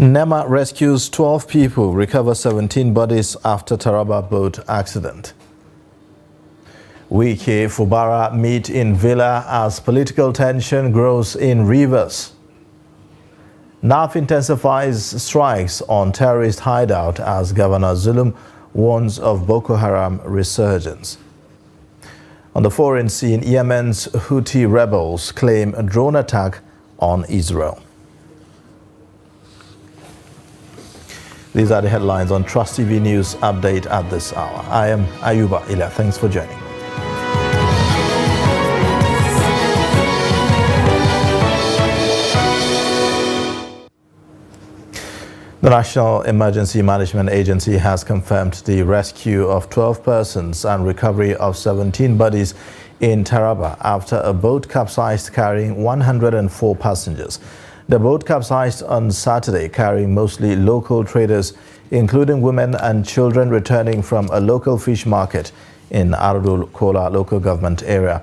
NEMA rescues 12 people, recovers 17 bodies after Taraba boat accident. Wike Fubara meet in Villa as political tension grows in Rivers. NAF intensifies strikes on terrorist hideout as Governor Zulum warns of Boko Haram resurgence. On the foreign scene, Yemen's Houthi rebels claim a drone attack on Israel. These are the headlines on Trust TV News Update at this hour. I am Ayuba Ila. Thanks for joining. The National Emergency Management Agency has confirmed the rescue of 12 persons and recovery of 17 bodies in Taraba after a boat capsized carrying 104 passengers. The boat capsized on Saturday, carrying mostly local traders, including women and children returning from a local fish market in Arudul Kola local government area.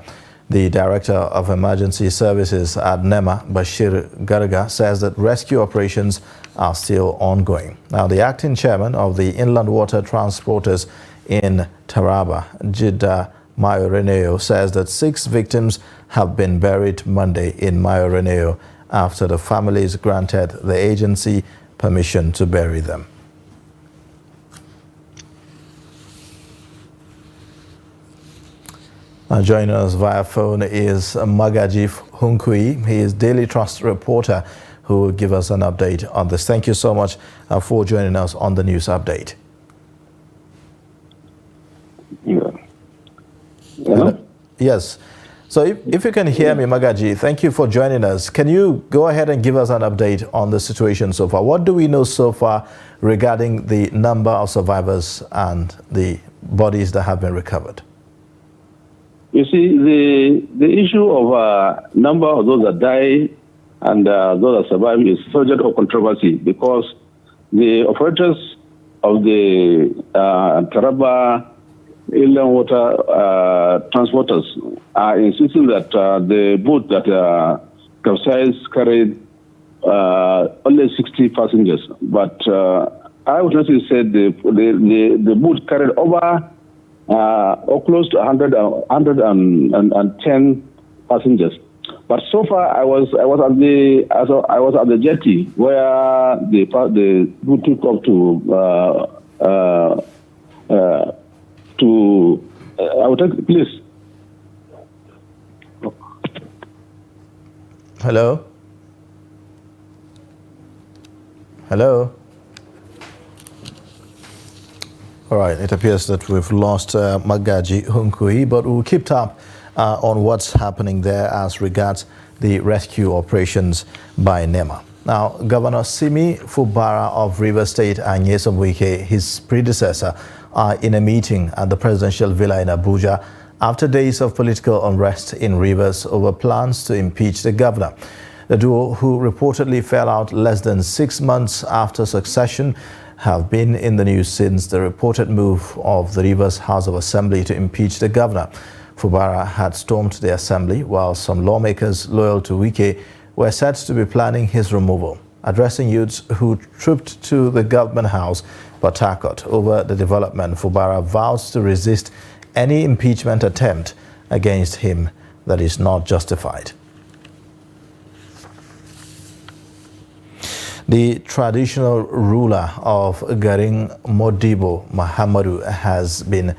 The Director of Emergency Services at NEMA, Bashir Garga, says that rescue operations are still ongoing. Now, the acting chairman of the Inland Water Transporters in Taraba, Jidda Mayoreneo, says that 6 victims have been buried Monday in Mayoreneo after the families granted the agency permission to bury them. Now, joining us via phone is Magaji Hunkui. He is Daily Trust reporter who will give us an update on this. Thank you so much for joining us on the news update. Yeah. Hello? Yes. So if you can hear me, Magaji, thank you for joining us. Can you go ahead and give us an update on the situation so far? What do we know so far regarding the number of survivors and the bodies that have been recovered? You see, the issue of number of those that die and those that survive is subject of controversy because the operators of the Taraba Inland Water Transporters are insisting that the boat that capsized carried only 60 passengers. But eyewitnesses said the boat carried over or close to 110 passengers. But so far, I was at the jetty where the boat took up to I will take please. Hello. Hello. All right, it appears that we've lost Magaji Hunkui, but we'll keep tab on what's happening there as regards the rescue operations by NEMA. Now, Governor Simi Fubara of Rivers State and Nyesom Wike, his predecessor, are in a meeting at the presidential villa in Abuja after days of political unrest in Rivers over plans to impeach the governor. The duo, who reportedly fell out less than 6 months after succession, have been in the news since the reported move of the Rivers House of Assembly to impeach the governor. Fubara had stormed the assembly while some lawmakers loyal to Wike were said to be planning his removal. Addressing youths who trooped to the government house, Port Harcourt, over the development, Fubara vows to resist any impeachment attempt against him that is not justified. The traditional ruler of Garin Modibo, Mahamadou, has been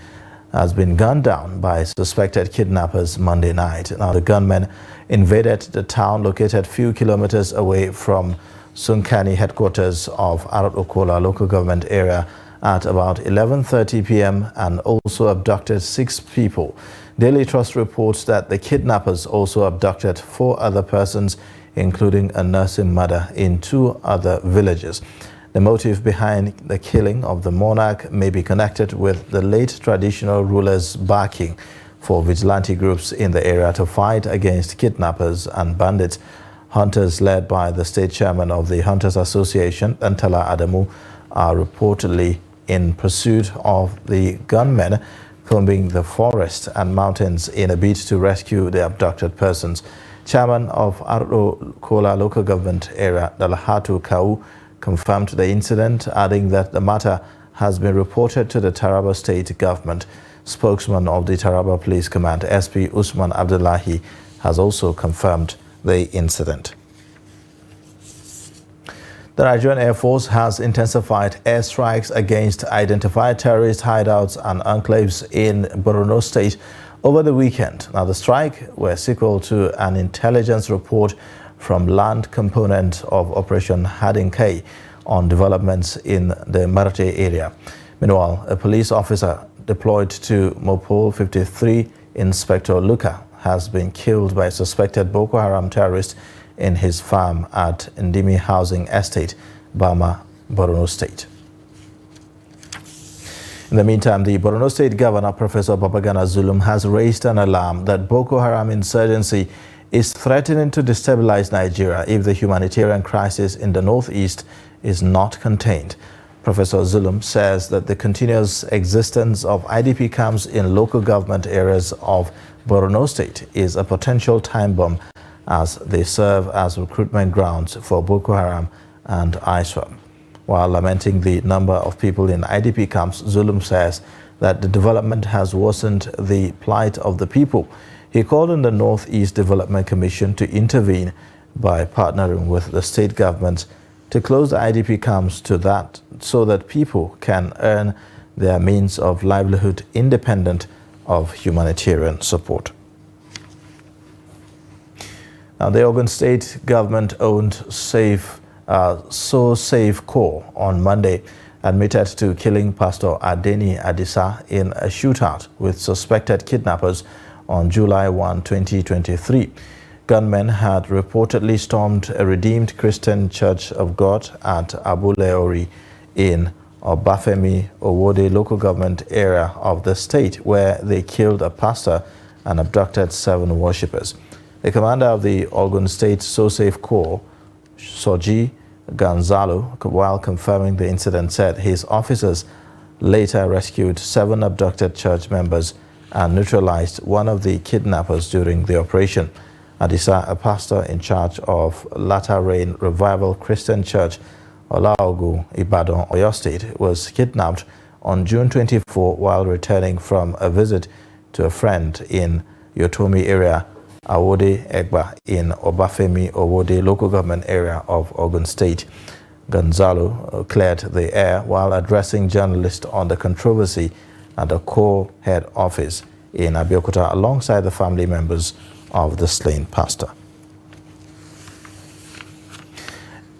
gunned down by suspected kidnappers Monday night. Now, the gunmen invaded the town located a few kilometers away from Sunkani headquarters of Arud-Okola local government area at about 11:30 p.m. and also abducted 6 people. Daily Trust reports that the kidnappers also abducted 4 other persons, including a nursing mother in 2 other villages. The motive behind the killing of the monarch may be connected with the late traditional ruler's backing for vigilante groups in the area to fight against kidnappers and bandits. Hunters led by the state chairman of the Hunters Association, Antala Adamu, are reportedly in pursuit of the gunmen combing the forest and mountains in a bid to rescue the abducted persons. Chairman of Ardo Kola local government area, Dalhatu Kau, confirmed the incident, adding that the matter has been reported to the Taraba State Government. Spokesman of the Taraba Police Command, SP Usman Abdullahi, has also confirmed the incident. The Nigerian Air Force has intensified airstrikes against identified terrorist hideouts and enclaves in Borno State over the weekend. Now, the strike were sequel to an intelligence report from land component of Operation Hadinkai on developments in the Marte area. Meanwhile, a police officer deployed to Mopol 53, Inspector Luka, has been killed by a suspected Boko Haram terrorist in his farm at Ndimi Housing Estate, Bama, Borno State. In the meantime, the Borno State Governor, Professor Babagana Zulum, has raised an alarm that Boko Haram insurgency is threatening to destabilize Nigeria if the humanitarian crisis in the northeast is not contained. Professor Zulum says that the continuous existence of IDP camps in local government areas of Borno State is a potential time bomb as they serve as recruitment grounds for Boko Haram and ISWAP. While lamenting the number of people in IDP camps, Zulum says that the development has worsened the plight of the people. He called on the Northeast Development Commission to intervene by partnering with the state government to close the IDP camps so that people can earn their means of livelihood independent of humanitarian support. Now, the Ogun State government-owned So Safe Corps on Monday admitted to killing Pastor Adeni Adisa in a shootout with suspected kidnappers on July 1, 2023. Gunmen had reportedly stormed a Redeemed Christian Church of God at Abuleori in Obafemi Owode local government area of the state, where they killed a pastor and abducted 7 worshippers. The commander of the Ogun State So Safe Corps, Soji Gonzalo, while confirming the incident, said his officers later rescued 7 abducted church members and neutralized one of the kidnappers during the operation. Adisa, a pastor in charge of Latter Rain Revival Christian Church, Olaogu, Ibadan, Oyo State, was kidnapped on June 24 while returning from a visit to a friend in Yotomi area, Awode Egba, in Obafemi Owode local government area of Ogun State. Gonzalo cleared the air while addressing journalists on the controversy at the Corps head office in Abeokuta alongside the family members of the slain pastor.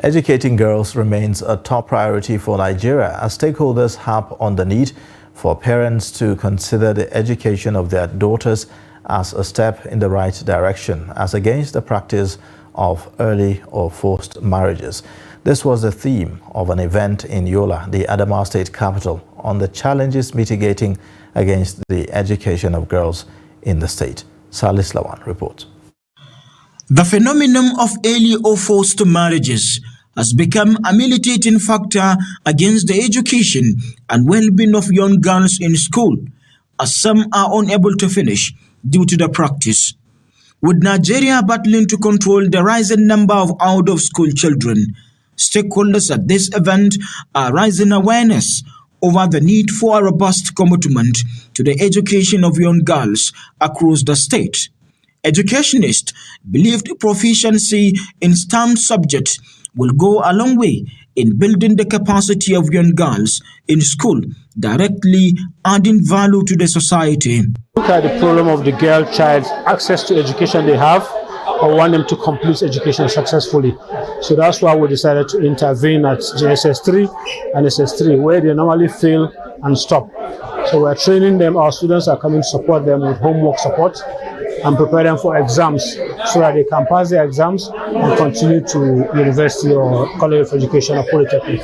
Educating girls remains a top priority for Nigeria as stakeholders harp on the need for parents to consider the education of their daughters as a step in the right direction, as against the practice of early or forced marriages. This was the theme of an event in Yola, the Adamawa State capital, on the challenges mitigating against the education of girls in the state. Salis Lawan reports. The phenomenon of early or forced marriages has become a militating factor against the education and well-being of young girls in school, as some are unable to finish due to the practice. With Nigeria battling to control the rising number of out-of-school children, stakeholders at this event are raising awareness over the need for a robust commitment to the education of young girls across the state. Educationists believed proficiency in STEM subjects will go a long way in building the capacity of young girls in school, directly adding value to the society. Look at the problem of the girl child's access to education they have, or want them to complete education successfully. So that's why we decided to intervene at JSS 3 and SS3, where they normally fail and stop. So we're training them. Our students are coming to support them with homework support and prepare them for exams so that they can pass their exams and continue to university or college of education or polytechnic.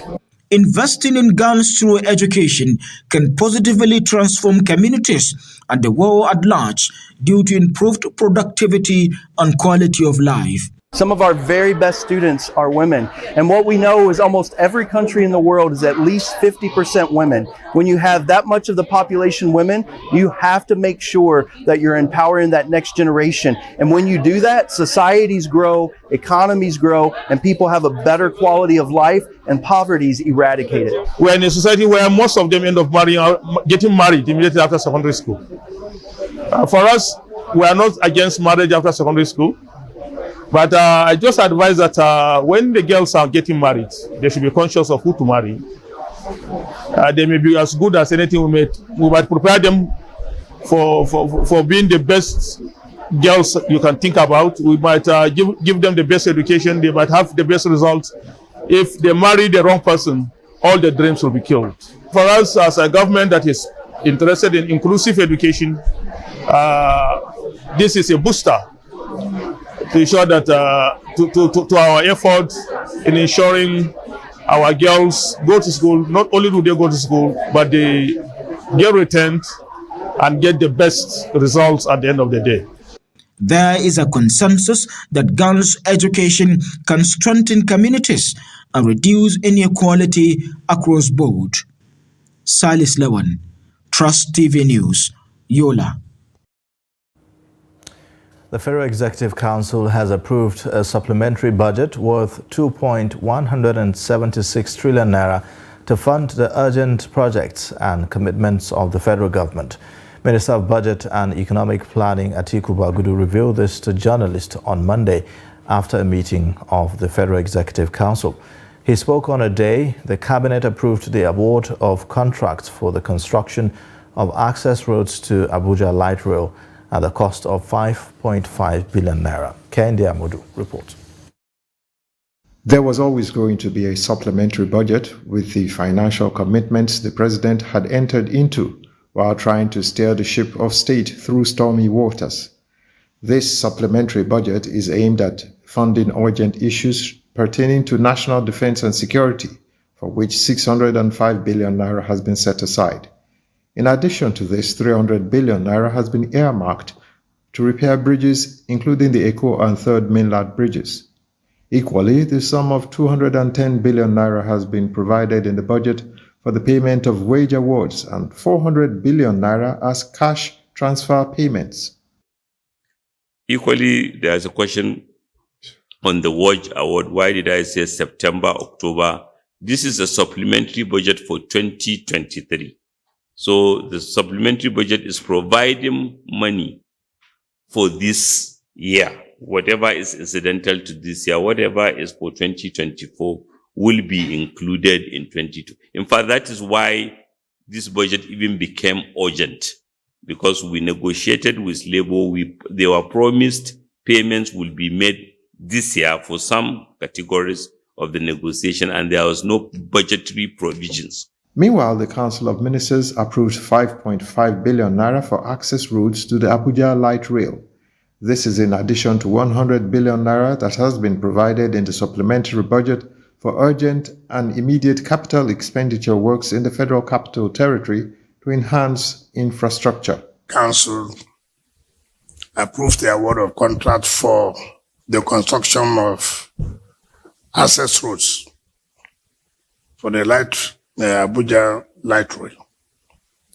Investing in girls through education can positively transform communities and the world at large due to improved productivity and quality of life. Some of our very best students are women. And what we know is almost every country in the world is at least 50% women. When you have that much of the population women, you have to make sure that you're empowering that next generation. And when you do that, societies grow, economies grow, and people have a better quality of life, and poverty is eradicated. We're in a society where most of them end up getting married immediately after secondary school. For us, we are not against marriage after secondary school. But I just advise that when the girls are getting married, they should be conscious of who to marry. They may be as good as anything we might prepare them for being the best girls you can think about. We might give them the best education. They might have the best results. If they marry the wrong person, all the dreams will be killed. For us as a government that is interested in inclusive education, this is a booster to ensure that to our effort in ensuring our girls go to school. Not only do they go to school, but they get returned and get the best results at the end of the day. There is a consensus that girls' education can strengthen communities and reduce inequality across board. Salis Lewan, Trust TV News, Yola. The Federal Executive Council has approved a supplementary budget worth 2.176 trillion naira to fund the urgent projects and commitments of the federal government. Minister of Budget and Economic Planning Atiku Bagudu revealed this to journalists on Monday after a meeting of the Federal Executive Council. He spoke on a day the cabinet approved the award of contracts for the construction of access roads to Abuja Light Rail at the cost of 5.5 billion naira. Kendi Amudu reports. There was always going to be a supplementary budget with the financial commitments the president had entered into while trying to steer the ship of state through stormy waters. This supplementary budget is aimed at funding urgent issues pertaining to national defense and security, for which 605 billion naira has been set aside. In addition to this, 300 billion naira has been earmarked to repair bridges, including the Eko and Third Mainland bridges. Equally, the sum of 210 billion naira has been provided in the budget for the payment of wage awards and 400 billion naira as cash transfer payments. Equally, there is a question on the wage award. Why did I say September, October? This is a supplementary budget for 2023. So the supplementary budget is providing money for this year. Whatever is incidental to this year, whatever is for 2024 will be included in 22. In fact, that is why this budget even became urgent, because we negotiated with Labour. They were promised payments will be made this year for some categories of the negotiation, and there was no budgetary provisions. Meanwhile, the Council of Ministers approved 5.5 billion naira for access roads to the Abuja Light Rail. This is in addition to 100 billion naira that has been provided in the supplementary budget for urgent and immediate capital expenditure works in the Federal Capital Territory to enhance infrastructure. Council approved the award of contract for the construction of access roads for the Abuja Light Rail.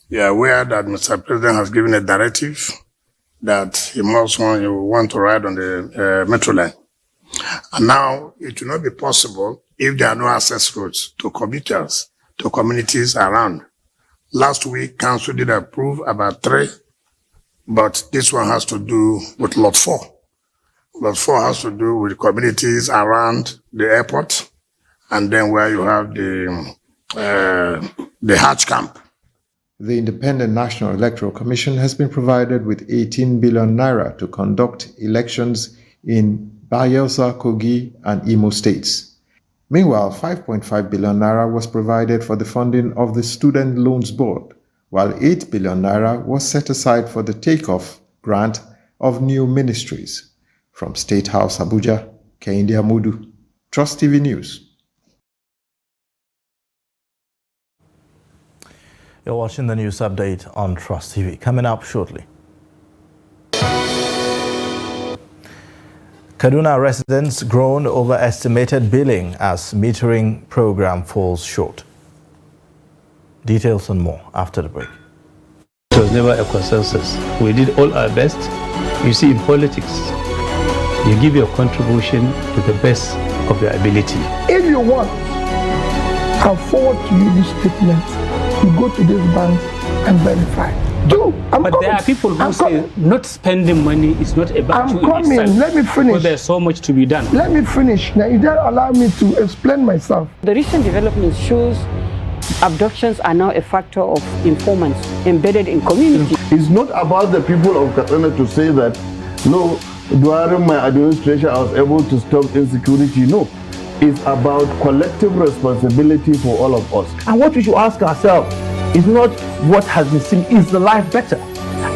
You are aware that Mr. President has given a directive that he want to ride on the metro line. And now it will not be possible if there are no access roads to commuters, to communities around. Last week, Council did approve about 3, but this one has to do with Lot 4. Lot 4 has to do with communities around the airport, and then where you have the Hajj camp. The Independent National Electoral Commission has been provided with 18 billion naira to conduct elections in Bayelsa, Kogi, and Imo states. Meanwhile, 5.5 billion naira was provided for the funding of the Student Loans Board, while 8 billion naira was set aside for the takeoff grant of new ministries. From State House, Abuja, Kendi Amudu, Trust TV News. You're watching the news update on Trust TV. Coming up shortly. Kaduna residents groan over estimated billing as metering program falls short. Details and more after the break. It was never a consensus. We did all our best. You see, in politics, you give your contribution to the best of your ability. If you want, I'll forward to you this statement. You go to this bank and verify. But there are people who say not spending money is not a virtue in itself. Let me finish. Because there's so much to be done. Let me finish. Now, you don't allow me to explain myself. The recent development shows abductions are now a factor of informants embedded in community. It's not about the people of Katsina to say that, no, during my administration I was able to stop insecurity. No, it's about collective responsibility for all of us. And what we should ask ourselves is not what has been seen, is the life better?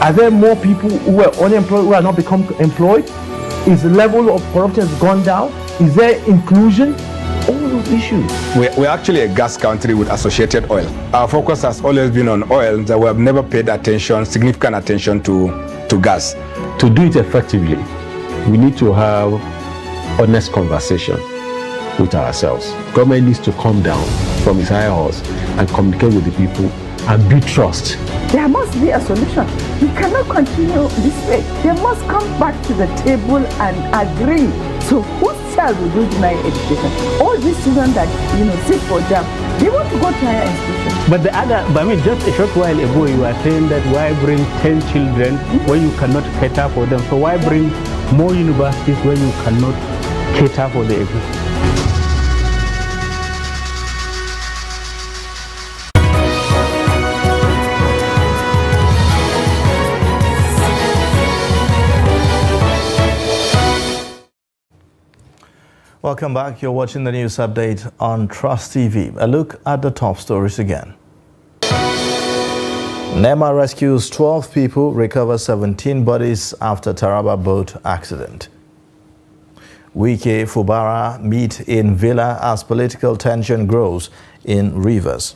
Are there more people who are unemployed who are not become employed? Is the level of corruption has gone down? Is there inclusion? All those issues. We're actually a gas country with associated oil. Our focus has always been on oil, that we have never paid significant attention to gas. To do it effectively, we need to have honest conversation with ourselves. Government needs to come down from its high horse and communicate with the people and build trust. There must be a solution. We cannot continue this way. They must come back to the table and agree. So whose child will do deny education? All these children that sit for jam, they want to go to higher institutions. But just a short while ago you were saying that why bring 10 children when you cannot cater for them? So why bring more universities when you cannot cater for the existing? Welcome back. You're watching the news update on Trust TV. A look at the top stories again. NEMA rescues 12 people, recovers 17 bodies after Taraba boat accident. Wike Fubara meet in Villa as political tension grows in Rivers.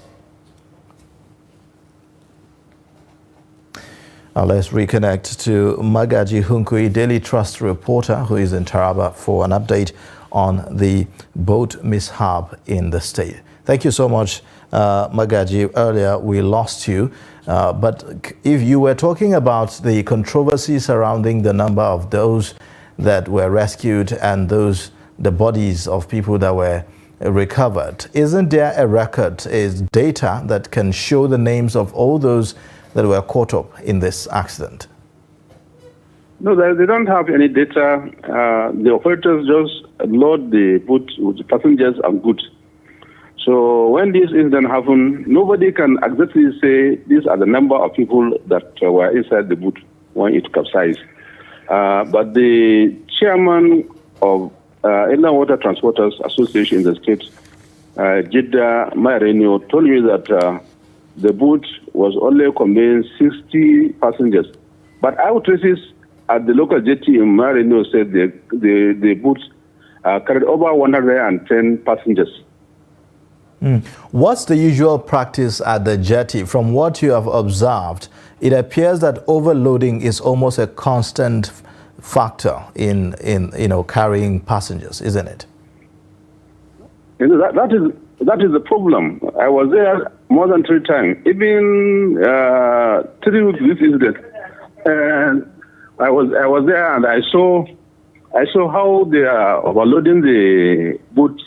Now let's reconnect to Magaji Hunkui, Daily Trust reporter, who is in Taraba for an update on the boat mishap in the state. Thank you so much, Magaji. Earlier we lost you, but if you were talking about the controversy surrounding the number of those that were rescued and the bodies of people that were recovered, isn't there a record, is data that can show the names of all those that were caught up in this accident? No, they don't have any data. The operators just load the boat with the passengers and goods. So when this incident happened, nobody can exactly say these are the number of people that were inside the boat when it capsized. But the chairman of Inland Water Transporters Association in the state, Jeddah Mayarenio, told me that the boat was only conveying 60 passengers. But eyewitnesses at the local jetty in Mayarenio said the boat carried over 110 passengers. What's the usual practice at the jetty? From what you have observed, it appears that overloading is almost a constant factor in carrying passengers, isn't it? That is the problem. I was there more than 3 times, even 3 weeks this incident. And I was there and I saw how they are overloading the boat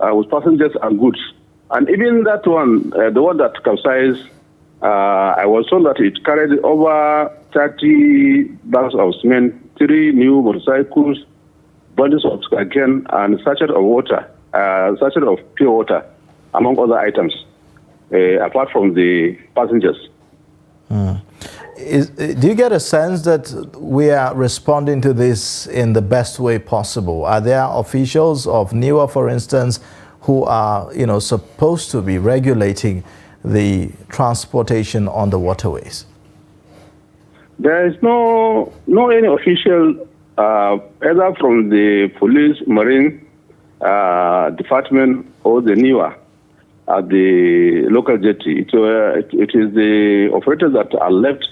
with passengers and goods. And even that one, the one that capsized, I was told that it carried over 30 bags of cement, 3 new motorcycles, bundles of again, and sachet of water, sachet of pure water, among other items, apart from the passengers. Do you get a sense that we are responding to this in the best way possible? Are there officials of NIWA, for instance, who are supposed to be regulating the transportation on the waterways? There is no any official, either from the police, marine department or the NIWA at the local jetty. It is the operators that are left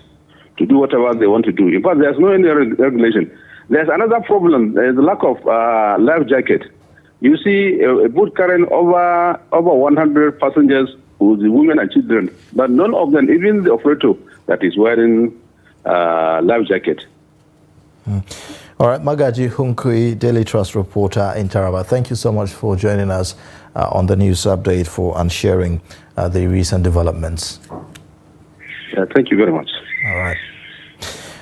to do whatever they want to do. In fact, there's no any regulation. There's another problem. There's a lack of life jacket. You see a boat carrying over 100 passengers with the women and children, but none of them, even the operator that is wearing life jacket. All right, Magaji Hunkui, Daily Trust reporter in Taraba. Thank you so much for joining us on the news update and sharing the recent developments. Yeah, thank you very much. All right.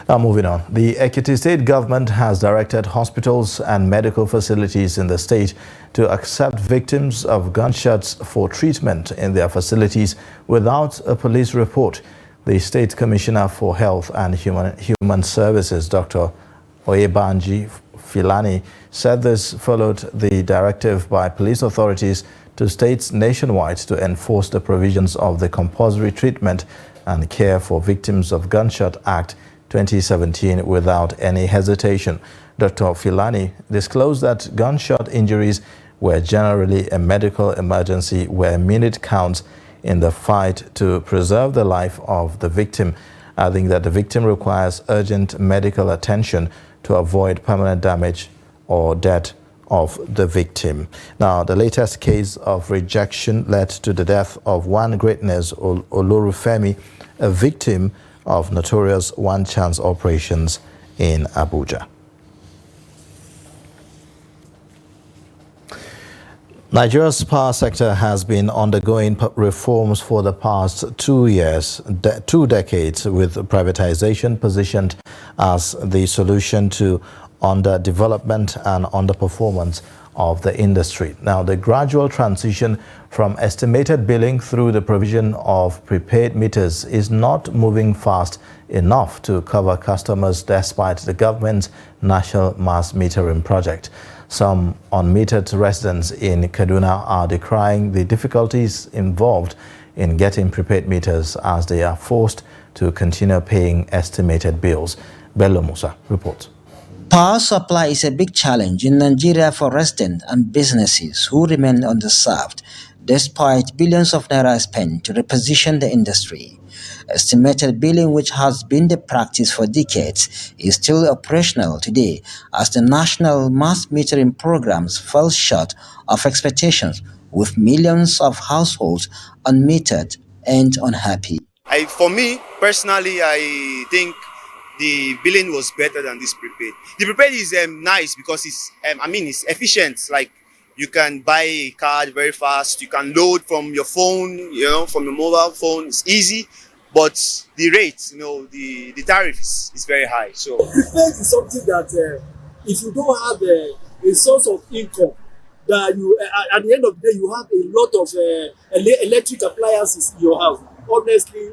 Now moving on. The Ekiti State government has directed hospitals and medical facilities in the state to accept victims of gunshots for treatment in their facilities without a police report. The State Commissioner for Health and Human Services, Dr. Oyebanji Filani, said this followed the directive by police authorities to states nationwide to enforce the provisions of the Compulsory Treatment and Care for Victims of Gunshot Act 2017 without any hesitation. Dr. Filani disclosed that gunshot injuries were generally a medical emergency where minute counts in the fight to preserve the life of the victim, adding that the victim requires urgent medical attention to avoid permanent damage or death of the victim. Now, the latest case of rejection led to the death of one greatness, Olorufemi, a victim of notorious one-chance operations in Abuja. Nigeria's power sector has been undergoing reforms for the past 2 decades, with privatization positioned as the solution to underdevelopment and underperformance of the industry. Now, the gradual transition from estimated billing through the provision of prepaid meters is not moving fast enough to cover customers despite the government's national mass metering project. Some unmetered residents in Kaduna are decrying the difficulties involved in getting prepaid meters as they are forced to continue paying estimated bills. Bello Musa reports. Power supply is a big challenge in Nigeria for residents and businesses who remain underserved, despite billions of naira spent to reposition the industry. Estimated billing, which has been the practice for decades, is still operational today as the national mass metering programs fell short of expectations, with millions of households unmetered and unhappy. For me, personally, I think the billing was better than this prepaid. The prepaid is nice because it's efficient. Like, you can buy a card very fast. You can load from your phone, from your mobile phone. It's easy, but the rate, the tariff is very high. So prepaid is something that if you don't have a source of income, that you at the end of the day you have a lot of electric appliances in your house. Honestly,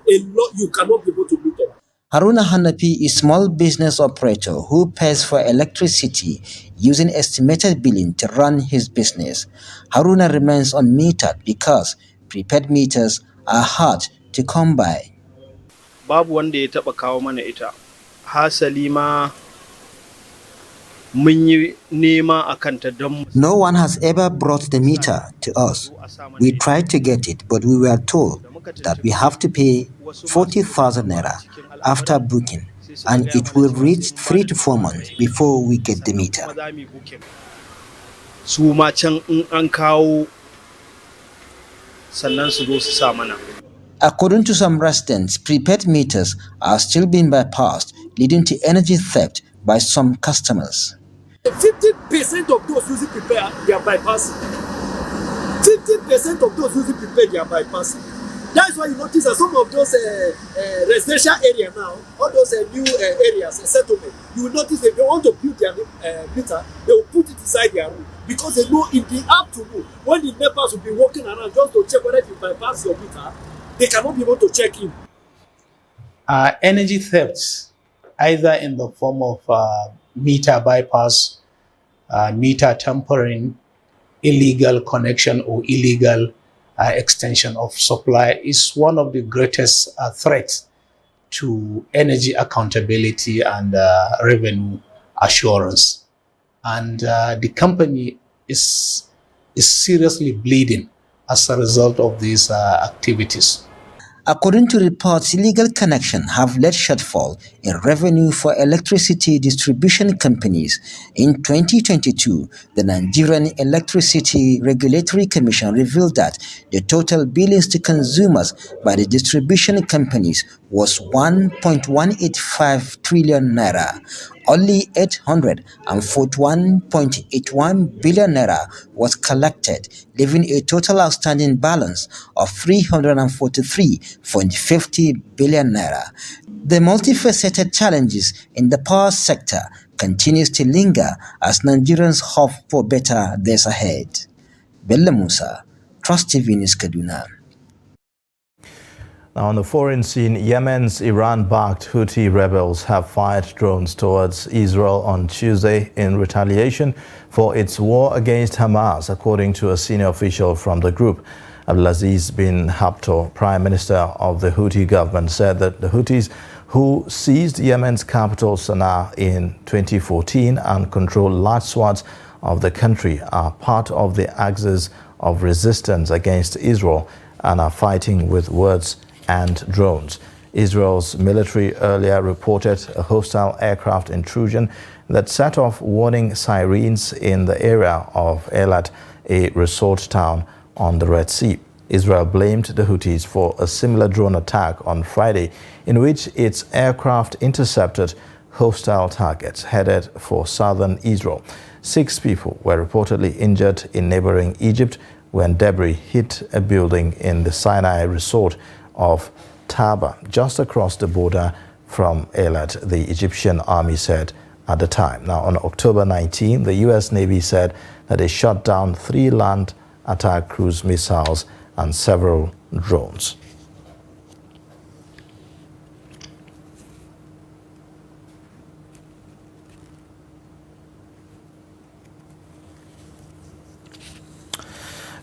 you cannot be able to meet them. Haruna Hanapi is a small business operator who pays for electricity using estimated billing to run his business. Haruna remains unmetered because prepaid meters are hard to come by. Babu wanda ya taba kawo mana ita. Hasali ma mun yi nema akan ta don. No one has ever brought the meter to us. We tried to get it, but we were told that we have to pay 40,000 naira after booking, and it will reach 3 to 4 months before we get the meter. Su ma can in an kawo sannan su zo su sa mana. According to some residents, prepaid meters are still being bypassed, leading to energy theft by some customers. 50% of those using prepaid, they are bypassing. 50% of those using prepaid, they are bypassing. That's why you notice that some of those residential areas now, all those new areas, settlement, you will notice that if they want to build their meter, they will put it inside their room. Because they know in the afternoon, when the neighbors will be walking around just to check whether you bypass your meter, they cannot be able to check in. Energy thefts, either in the form of meter bypass, meter tampering, illegal connection or illegal extension of supply, is one of the greatest threats to energy accountability and revenue assurance. And the company is seriously bleeding as a result of these activities. According to reports, illegal connections have led shortfall in revenue for electricity distribution companies. In 2022, the Nigerian Electricity Regulatory Commission revealed that the total billings to consumers by the distribution companies was 1.185 trillion naira. Only 841.81 billion naira was collected, leaving a total outstanding balance of 343.50 billion naira. The multifaceted challenges in the power sector continues to linger as Nigerians hope for better days ahead. Bello Musa, Trust TV News, Kaduna. Now, on the foreign scene, Yemen's Iran-backed Houthi rebels have fired drones towards Israel on Tuesday in retaliation for its war against Hamas, according to a senior official from the group. Abdulaziz bin Habto, Prime Minister of the Houthi government, said that the Houthis, who seized Yemen's capital Sana'a in 2014 and control large swaths of the country, are part of the axis of resistance against Israel and are fighting with words and drones. Israel's military earlier reported a hostile aircraft intrusion that set off warning sirens in the area of Eilat, a resort town on the Red Sea. Israel blamed the Houthis for a similar drone attack on Friday, in which its aircraft intercepted hostile targets headed for southern Israel. 6 people were reportedly injured in neighboring Egypt when debris hit a building in the Sinai resort of Taba, just across the border from Eilat, the Egyptian army said at the time. Now, on October 19, the U.S. Navy said that it shot down 3 land attack cruise missiles and several drones.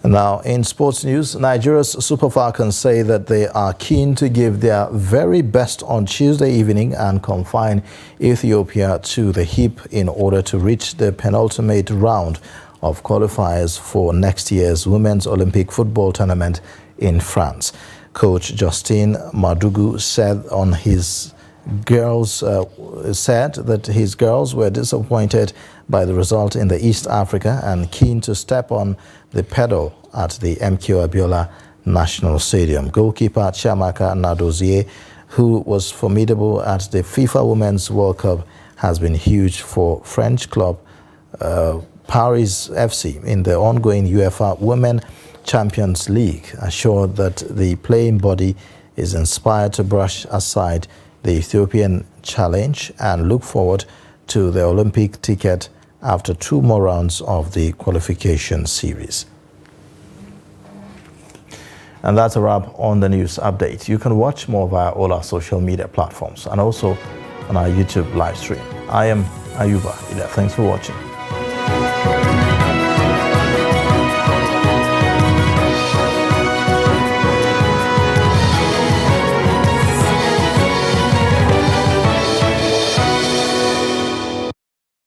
Now, in sports news, Nigeria's Super Falcons say that they are keen to give their very best on Tuesday evening and confine Ethiopia to the hip in order to reach the penultimate round of qualifiers for next year's Women's Olympic Football Tournament in France. Coach Justin Madugu said that his girls were disappointed by the result in the East Africa and keen to step on the pedal at the MK Abiola National Stadium. Goalkeeper Chiamaka Nadozie, who was formidable at the FIFA Women's World Cup, has been huge for French club Paris FC in the ongoing UEFA Women Champions League, assured that the playing body is inspired to brush aside the Ethiopian challenge and look forward to the Olympic ticket after 2 more rounds of the qualification series. And that's a wrap on the news update. You can watch more via all our social media platforms and also on our YouTube live stream. I am Ayuba. Thanks for watching.